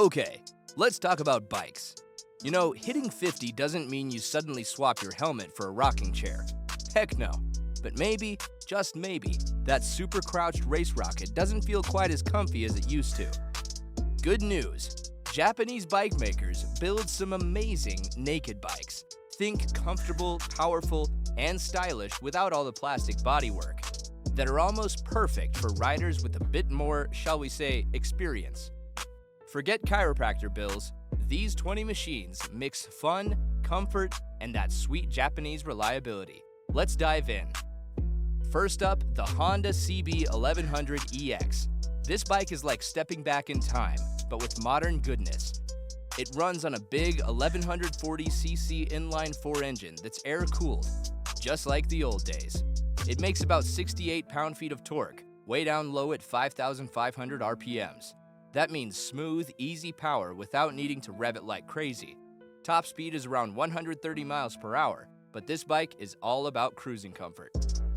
Okay, let's talk about bikes. You know, hitting 50 doesn't mean you suddenly swap your helmet for a rocking chair. Heck no. But maybe, just maybe, that super crouched race rocket doesn't feel quite as comfy as it used to. Good news. Japanese bike makers build some amazing naked bikes. Think comfortable, powerful, and stylish without all the plastic bodywork. That are almost perfect for riders with a bit more, shall we say, experience. Forget chiropractor bills. These 20 machines mix fun, comfort, and that sweet Japanese reliability. Let's dive in. First up, the Honda CB1100EX. This bike is like stepping back in time, but with modern goodness. It runs on a big 1140cc inline-4 engine that's air-cooled, just like the old days. It makes about 68 pound-feet of torque, way down low at 5,500 RPMs. That means smooth, easy power without needing to rev it like crazy. Top speed is around 130 miles per hour, but this bike is all about cruising comfort.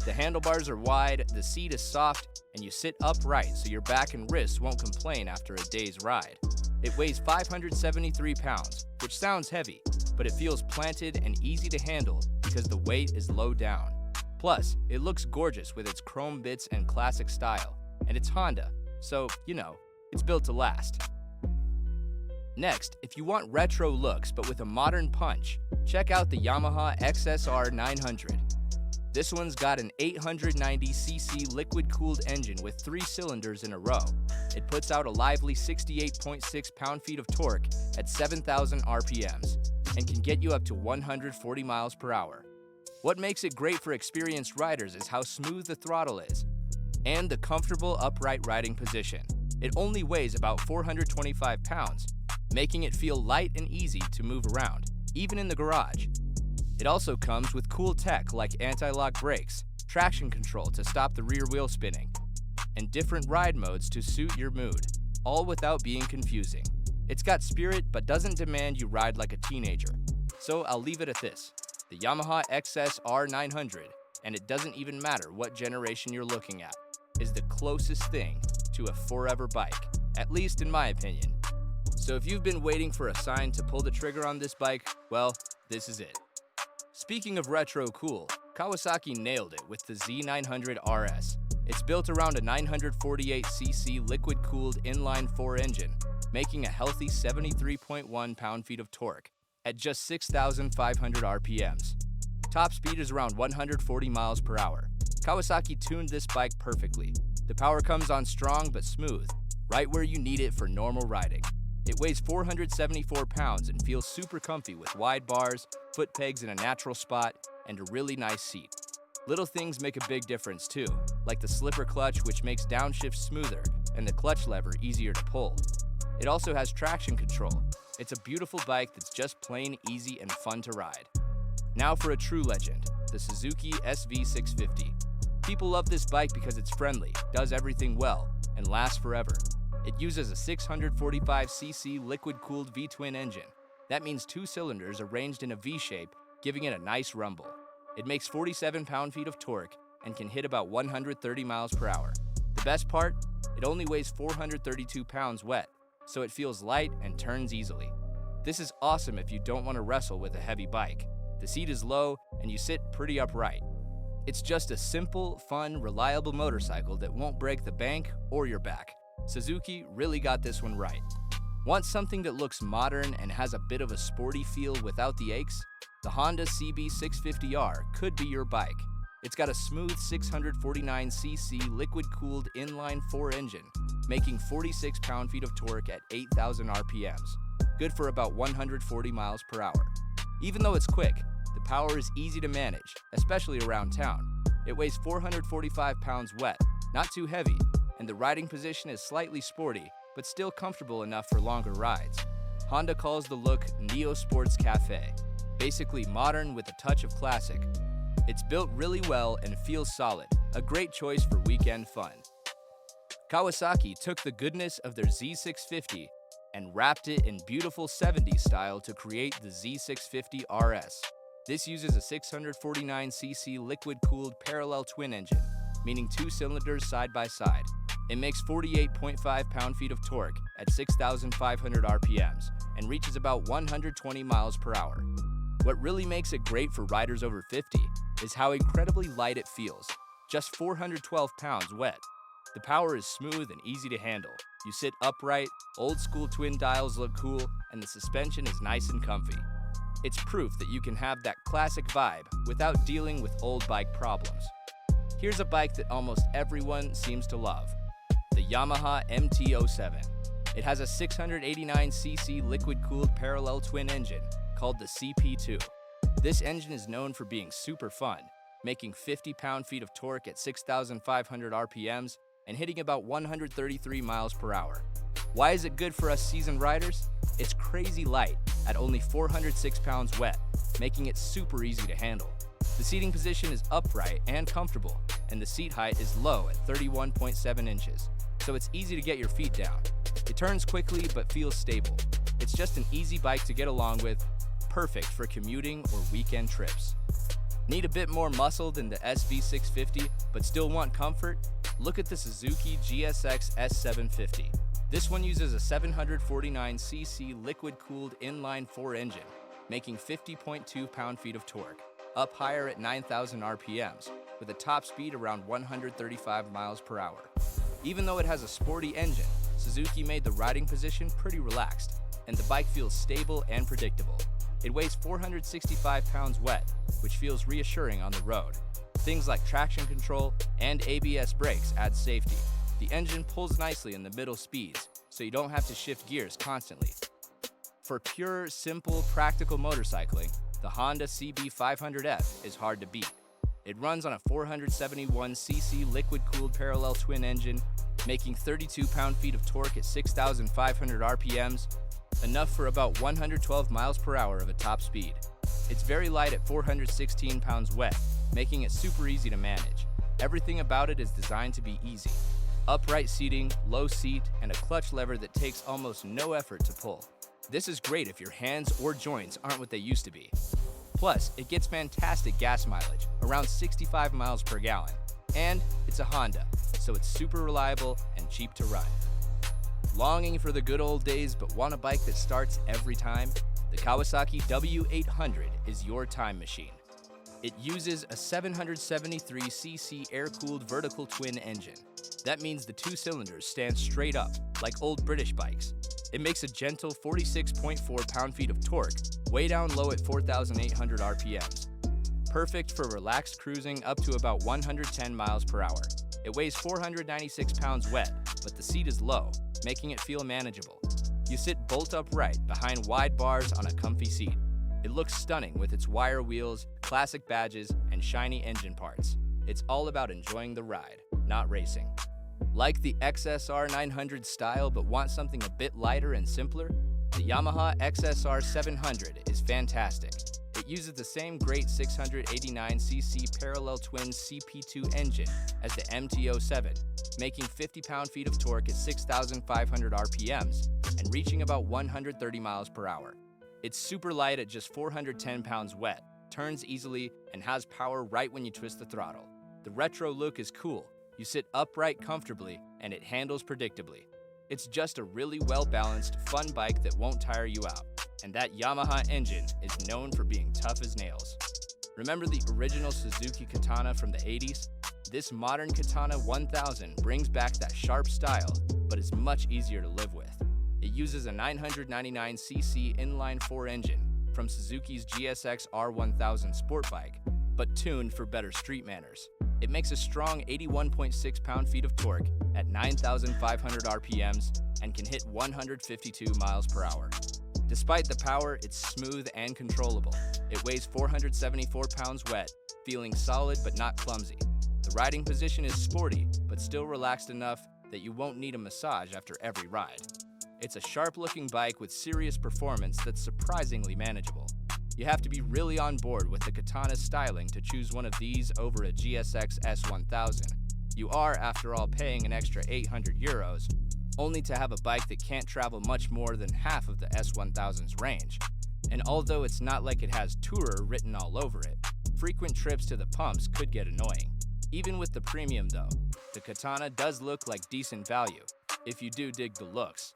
The handlebars are wide, the seat is soft, and you sit upright so your back and wrists won't complain after a day's ride. It weighs 573 pounds, which sounds heavy, but it feels planted and easy to handle because the weight is low down. Plus, it looks gorgeous with its chrome bits and classic style, and it's Honda, so, you know, it's built to last. Next, if you want retro looks but with a modern punch, check out the Yamaha XSR900. This one's got an 890cc liquid-cooled engine with 3 cylinders in a row. It puts out a lively 68.6 pound-feet of torque at 7,000 RPMs and can get you up to 140 miles per hour. What makes it great for experienced riders is how smooth the throttle is and the comfortable upright riding position. It only weighs about 425 pounds, making it feel light and easy to move around, even in the garage. It also comes with cool tech like anti-lock brakes, traction control to stop the rear wheel spinning, and different ride modes to suit your mood, all without being confusing. It's got spirit but doesn't demand you ride like a teenager. So I'll leave it at this. The Yamaha XSR900, and it doesn't even matter what generation you're looking at, is the closest thing to a forever bike, at least in my opinion. So if you've been waiting for a sign to pull the trigger on this bike, well, this is it. Speaking of retro cool, Kawasaki nailed it with the Z900 RS. It's built around a 948cc liquid-cooled inline-4 engine, making a healthy 73.1 pound-feet of torque at just 6,500 RPMs. Top speed is around 140 miles per hour. Kawasaki tuned this bike perfectly. The power comes on strong but smooth, right where you need it for normal riding. It weighs 474 pounds and feels super comfy with wide bars, foot pegs in a natural spot, and a really nice seat. Little things make a big difference too, like the slipper clutch, which makes downshift smoother, and the clutch lever easier to pull. It also has traction control. It's a beautiful bike that's just plain easy and fun to ride. Now for a true legend, the Suzuki SV650. People love this bike because it's friendly, does everything well, and lasts forever. It uses a 645cc liquid-cooled V-twin engine. That means 2 cylinders arranged in a V-shape, giving it a nice rumble. It makes 47 pound-feet of torque and can hit about 130 miles per hour. The best part? It only weighs 432 pounds wet, so it feels light and turns easily. This is awesome if you don't want to wrestle with a heavy bike. The seat is low and you sit pretty upright. It's just a simple, fun, reliable motorcycle that won't break the bank or your back. Suzuki really got this one right. Want something that looks modern and has a bit of a sporty feel without the aches? The Honda CB650R could be your bike. It's got a smooth 649cc liquid-cooled inline-4 engine, making 46 pound-feet of torque at 8,000 RPMs, good for about 140 miles per hour. Even though it's quick, the power is easy to manage, especially around town. It weighs 445 pounds wet, not too heavy, and the riding position is slightly sporty, but still comfortable enough for longer rides. Honda calls the look Neo Sports Cafe, basically modern with a touch of classic. It's built really well and feels solid, a great choice for weekend fun. Kawasaki took the goodness of their Z650 and wrapped it in beautiful 70s style to create the Z650 RS. This uses a 649cc liquid-cooled parallel twin engine, meaning 2 cylinders side by side. It makes 48.5 pound-feet of torque at 6,500 RPMs and reaches about 120 miles per hour. What really makes it great for riders over 50 is how incredibly light it feels, just 412 pounds wet. The power is smooth and easy to handle. You sit upright, old-school twin dials look cool, and the suspension is nice and comfy. It's proof that you can have that classic vibe without dealing with old bike problems. Here's a bike that almost everyone seems to love, the Yamaha MT07. It has a 689cc liquid-cooled parallel twin engine called the CP2. This engine is known for being super fun, making 50 pound-feet of torque at 6,500 RPMs and hitting about 133 miles per hour. Why is it good for us seasoned riders? It's crazy light at only 406 pounds wet, making it super easy to handle. The seating position is upright and comfortable, and the seat height is low at 31.7 inches, so it's easy to get your feet down. It turns quickly but feels stable. It's just an easy bike to get along with, perfect for commuting or weekend trips. Need a bit more muscle than the SV650 but still want comfort? Look at the Suzuki GSX S750. This one uses a 749cc liquid-cooled inline-4 engine, making 50.2 pound-feet of torque, up higher at 9,000 RPMs, with a top speed around 135 miles per hour. Even though it has a sporty engine, Suzuki made the riding position pretty relaxed, and the bike feels stable and predictable. It weighs 465 pounds wet, which feels reassuring on the road. Things like traction control and ABS brakes add safety. The engine pulls nicely in the middle speeds, so you don't have to shift gears constantly. For pure, simple, practical motorcycling, the Honda CB500F is hard to beat. It runs on a 471cc liquid-cooled parallel twin engine, making 32 pound-feet of torque at 6,500 RPMs, enough for about 112 miles per hour of a top speed. It's very light at 416 pounds wet, making it super easy to manage. Everything about it is designed to be easy. Upright seating, low seat, and a clutch lever that takes almost no effort to pull. This is great if your hands or joints aren't what they used to be. Plus, it gets fantastic gas mileage, around 65 miles per gallon. And it's a Honda, so it's super reliable and cheap to run. Longing for the good old days but want a bike that starts every time? The Kawasaki W800 is your time machine. It uses a 773cc air-cooled vertical twin engine. That means the two cylinders stand straight up, like old British bikes. It makes a gentle 46.4 pound-feet of torque, way down low at 4,800 RPMs. Perfect for relaxed cruising up to about 110 miles per hour. It weighs 496 pounds wet, but the seat is low, making it feel manageable. You sit bolt upright behind wide bars on a comfy seat. It looks stunning with its wire wheels, classic badges, and shiny engine parts. It's all about enjoying the ride, not racing. Like the XSR900 style but want something a bit lighter and simpler? The Yamaha XSR700 is fantastic. It uses the same great 689cc parallel twin CP2 engine as the MT07, making 50 pound-feet of torque at 6,500 RPMs and reaching about 130 miles per hour. It's super light at just 410 pounds wet, turns easily, and has power right when you twist the throttle. The retro look is cool. You sit upright comfortably, and it handles predictably. It's just a really well-balanced, fun bike that won't tire you out. And that Yamaha engine is known for being tough as nails. Remember the original Suzuki Katana from the 80s? This modern Katana 1000 brings back that sharp style, but is much easier to live with. It uses a 999cc inline-4 engine from Suzuki's GSX R1000 sport bike, but tuned for better street manners. It makes a strong 81.6 pound-feet of torque at 9,500 RPMs and can hit 152 miles per hour. Despite the power, it's smooth and controllable. It weighs 474 pounds wet, feeling solid but not clumsy. The riding position is sporty, but still relaxed enough that you won't need a massage after every ride. It's a sharp-looking bike with serious performance that's surprisingly manageable. You have to be really on board with the Katana's styling to choose one of these over a GSX S1000. You are, after all, paying an extra 800 euros, only to have a bike that can't travel much more than half of the S1000's range. And although it's not like it has Tourer written all over it, frequent trips to the pumps could get annoying. Even with the premium though, the Katana does look like decent value, if you do dig the looks.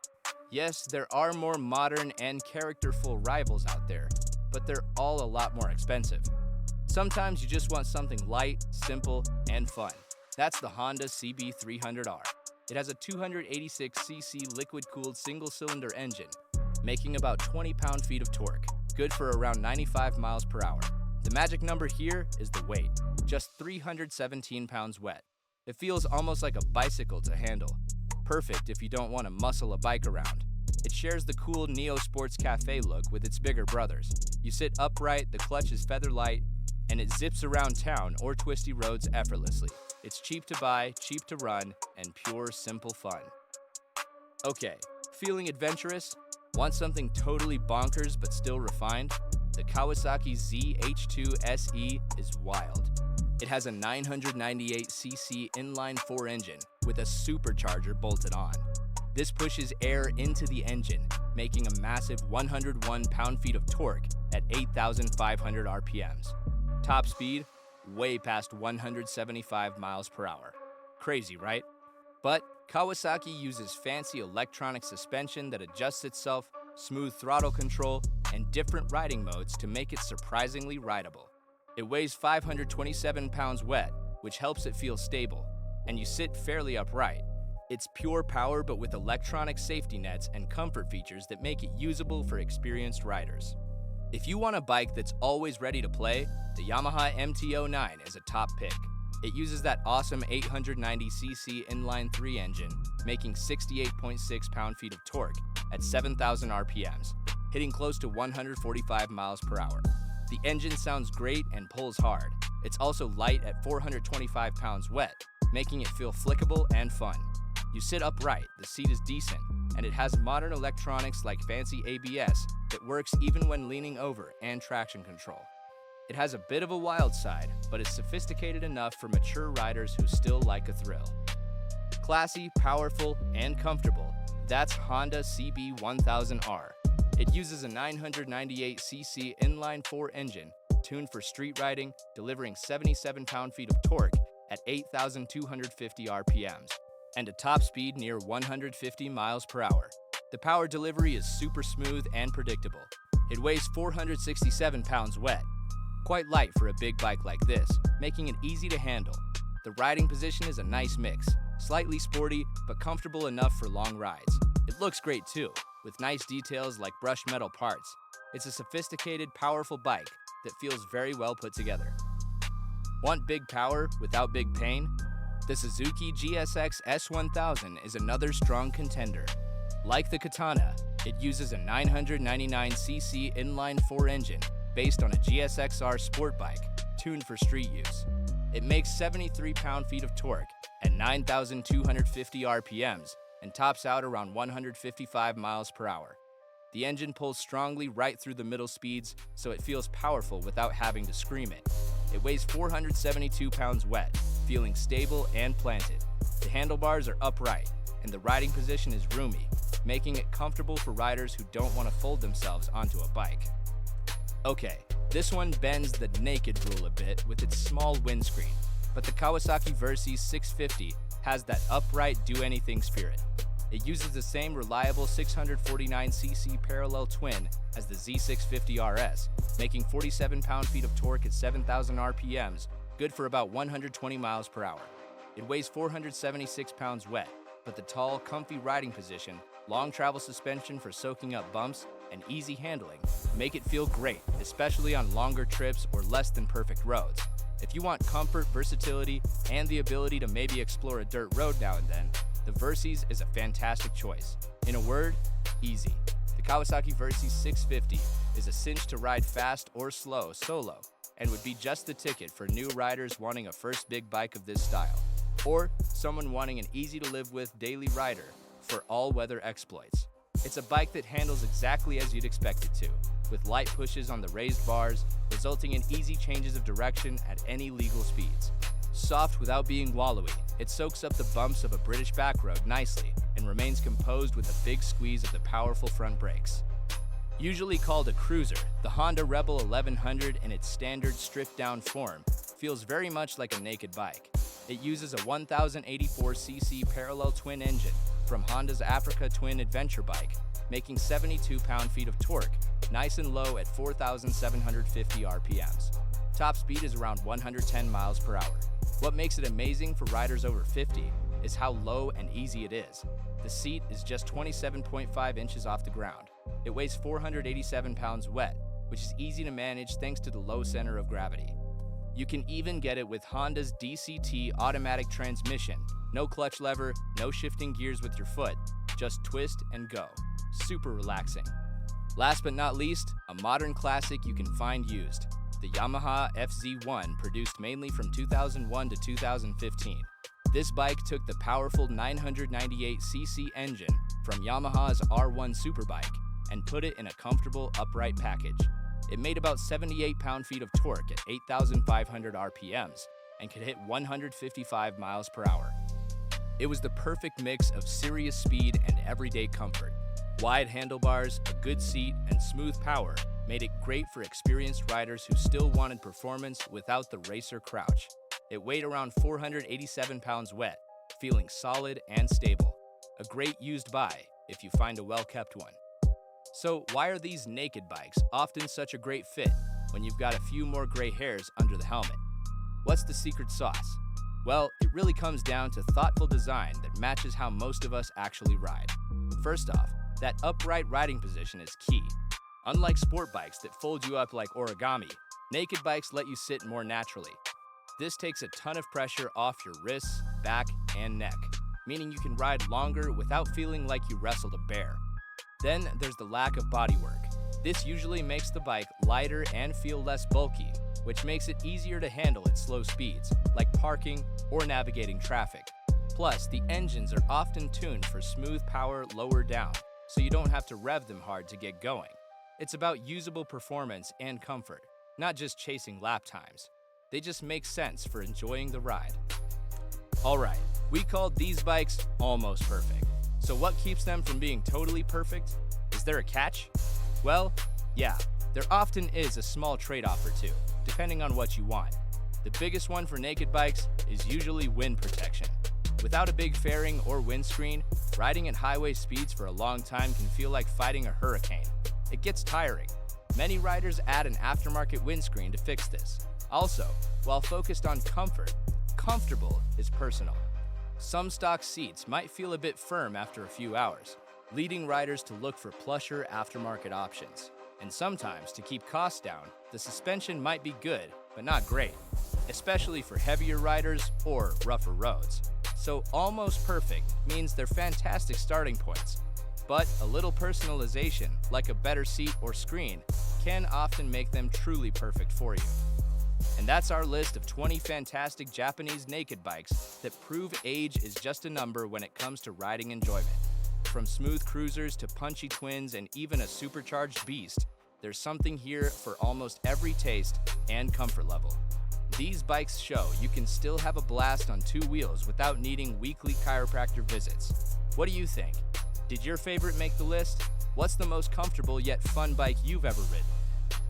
Yes, there are more modern and characterful rivals out there, but they're all a lot more expensive. Sometimes you just want something light, simple, and fun. That's the Honda CB300R. It has a 286cc liquid-cooled single-cylinder engine, making about 20 pound-feet of torque, good for around 95 miles per hour. The magic number here is the weight, just 317 pounds wet. It feels almost like a bicycle to handle. Perfect if you don't want to muscle a bike around. It shares the cool Neo Sports Cafe look with its bigger brothers. You sit upright, the clutch is feather light, and it zips around town or twisty roads effortlessly. It's cheap to buy, cheap to run, and pure simple fun. Okay, feeling adventurous? Want something totally bonkers but still refined? The Kawasaki ZH2SE is wild. It has a 998cc inline-4 engine with a supercharger bolted on. This pushes air into the engine, making a massive 101 pound-feet of torque at 8,500 RPMs. Top speed, way past 175 miles per hour. Crazy, right? But Kawasaki uses fancy electronic suspension that adjusts itself, smooth throttle control, and different riding modes to make it surprisingly rideable. It weighs 527 pounds wet, which helps it feel stable, and you sit fairly upright. It's pure power but with electronic safety nets and comfort features that make it usable for experienced riders. If you want a bike that's always ready to play, the Yamaha MT09 is a top pick. It uses that awesome 890cc inline-3 engine, making 68.6 pound-feet of torque at 7,000 RPMs, hitting close to 145 miles per hour. The engine sounds great and pulls hard. It's also light at 425 pounds wet, making it feel flickable and fun. You sit upright, the seat is decent, and it has modern electronics like fancy ABS that works even when leaning over and traction control. It has a bit of a wild side, but is sophisticated enough for mature riders who still like a thrill. Classy, powerful, and comfortable, that's Honda CB1000R. It uses a 998cc inline-4 engine tuned for street riding, delivering 77 pound-feet of torque at 8,250 RPMs, and a top speed near 150 miles per hour. The power delivery is super smooth and predictable. It weighs 467 pounds wet, quite light for a big bike like this, making it easy to handle. The riding position is a nice mix, slightly sporty but comfortable enough for long rides. It looks great too, with nice details like brushed metal parts. It's a sophisticated, powerful bike that feels very well put together. Want big power without big pain? The Suzuki GSX S1000 is another strong contender. Like the Katana, it uses a 999cc inline-4 engine based on a GSXR sport bike tuned for street use. It makes 73 pound-feet of torque at 9,250 RPMs and tops out around 155 miles per hour. The engine pulls strongly right through the middle speeds, so it feels powerful without having to scream it. It weighs 472 pounds wet, feeling stable and planted. The handlebars are upright, and the riding position is roomy, making it comfortable for riders who don't want to fold themselves onto a bike. Okay, this one bends the naked rule a bit with its small windscreen, but the Kawasaki Vers 650 has that upright do-anything spirit. It uses the same reliable 649cc parallel twin as the Z650 RS, making 47 pound-feet of torque at 7,000 RPMs, good for about 120 miles per hour. It weighs 476 pounds wet, but the tall, comfy riding position, long travel suspension for soaking up bumps, and easy handling make it feel great, especially on longer trips or less than perfect roads. If you want comfort, versatility, and the ability to maybe explore a dirt road now and then, the Vers is a fantastic choice. In a word, easy. The Kawasaki Vers 650 is a cinch to ride fast or slow solo, and would be just the ticket for new riders wanting a first big bike of this style, or someone wanting an easy-to-live-with daily rider for all-weather exploits. It's a bike that handles exactly as you'd expect it to, with light pushes on the raised bars, resulting in easy changes of direction at any legal speeds. Soft without being wallowy, it soaks up the bumps of a British back road nicely and remains composed with a big squeeze of the powerful front brakes. Usually called a cruiser, the Honda Rebel 1100 in its standard stripped-down form feels very much like a naked bike. It uses a 1084cc parallel twin engine from Honda's Africa Twin Adventure bike, making 72 pound-feet of torque, nice and low at 4,750 RPMs. Top speed is around 110 miles per hour. What makes it amazing for riders over 50 is how low and easy it is. The seat is just 27.5 inches off the ground. It weighs 487 pounds wet, which is easy to manage thanks to the low center of gravity. You can even get it with Honda's DCT automatic transmission. No clutch lever, no shifting gears with your foot, just twist and go. Super relaxing. Last but not least, a modern classic you can find used. The Yamaha FZ1, produced mainly from 2001 to 2015. This bike took the powerful 998cc engine from Yamaha's R1 Superbike and put it in a comfortable upright package. It made about 78 pound-feet of torque at 8,500 RPMs and could hit 155 miles per hour. It was the perfect mix of serious speed and everyday comfort. Wide handlebars, a good seat, and smooth power made it great for experienced riders who still wanted performance without the racer crouch. It weighed around 487 pounds wet, feeling solid and stable. A great used buy if you find a well-kept one. So why are these naked bikes often such a great fit when you've got a few more gray hairs under the helmet? What's the secret sauce? Well, it really comes down to thoughtful design that matches how most of us actually ride. First off, that upright riding position is key. Unlike sport bikes that fold you up like origami, naked bikes let you sit more naturally. This takes a ton of pressure off your wrists, back, and neck, meaning you can ride longer without feeling like you wrestled a bear. Then there's the lack of bodywork. This usually makes the bike lighter and feel less bulky, which makes it easier to handle at slow speeds, like parking or navigating traffic. Plus, the engines are often tuned for smooth power lower down, so you don't have to rev them hard to get going. It's about usable performance and comfort, not just chasing lap times. They just make sense for enjoying the ride. Alright, we called these bikes almost perfect. So what keeps them from being totally perfect? Is there a catch? Well, yeah, there often is a small trade-off or two, depending on what you want. The biggest one for naked bikes is usually wind protection. Without a big fairing or windscreen, riding at highway speeds for a long time can feel like fighting a hurricane. It gets tiring. Many riders add an aftermarket windscreen to fix this. Also, while focused on comfort, comfortable is personal. Some stock seats might feel a bit firm after a few hours, leading riders to look for plusher aftermarket options. And sometimes, to keep costs down, the suspension might be good, but not great, especially for heavier riders or rougher roads. So almost perfect means they're fantastic starting points, but a little personalization, like a better seat or screen, can often make them truly perfect for you. And that's our list of 20 fantastic Japanese naked bikes that prove age is just a number when it comes to riding enjoyment. From smooth cruisers to punchy twins and even a supercharged beast, there's something here for almost every taste and comfort level. These bikes show you can still have a blast on two wheels without needing weekly chiropractor visits. What do you think? Did your favorite make the list? What's the most comfortable yet fun bike you've ever ridden?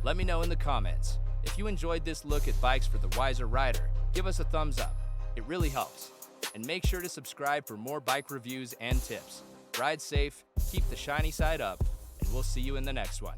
Let me know in the comments. If you enjoyed this look at bikes for the wiser rider, give us a thumbs up. It really helps. And make sure to subscribe for more bike reviews and tips. Ride safe, keep the shiny side up, and we'll see you in the next one.